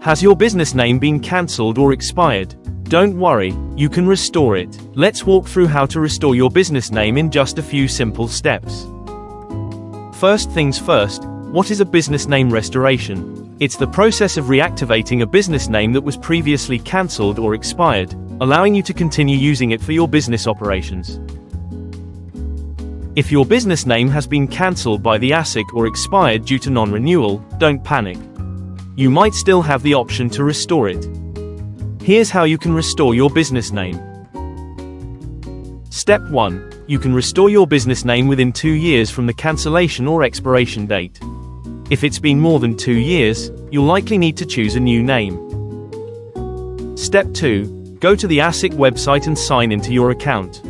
Has your business name been cancelled or expired? Don't worry, you can restore it. Let's walk through how to restore your business name in just a few simple steps. First things first, what is a business name restoration? It's the process of reactivating a business name that was previously cancelled or expired, allowing you to continue using it for your business operations. If your business name has been cancelled by the ASIC or expired due to non-renewal, don't panic. You might still have the option to restore it. Here's how you can restore your business name. Step 1. You can restore your business name within 2 years from the cancellation or expiration date. If it's been more than 2 years, you'll likely need to choose a new name. Step 2. Go to the ASIC website and sign into your account.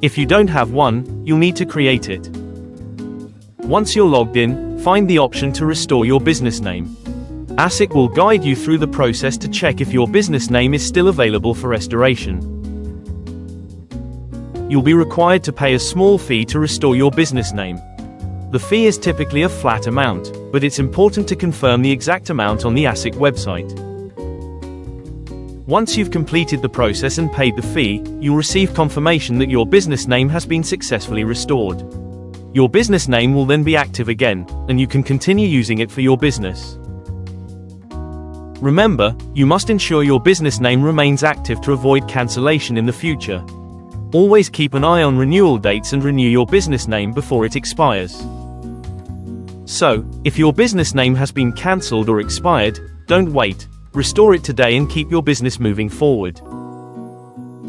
If you don't have one, you'll need to create it. Once you're logged in, find the option to restore your business name. ASIC will guide you through the process to check if your business name is still available for restoration. You'll be required to pay a small fee to restore your business name. The fee is typically a flat amount, but it's important to confirm the exact amount on the ASIC website. Once you've completed the process and paid the fee, you'll receive confirmation that your business name has been successfully restored. Your business name will then be active again, and you can continue using it for your business. Remember, you must ensure your business name remains active to avoid cancellation in the future. Always keep an eye on renewal dates and renew your business name before it expires. So, if your business name has been cancelled or expired, don't wait. Restore it today and keep your business moving forward.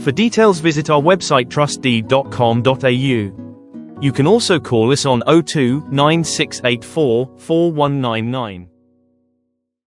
For details, visit our website trustdeed.com.au. You can also call us on 02 9684 4199.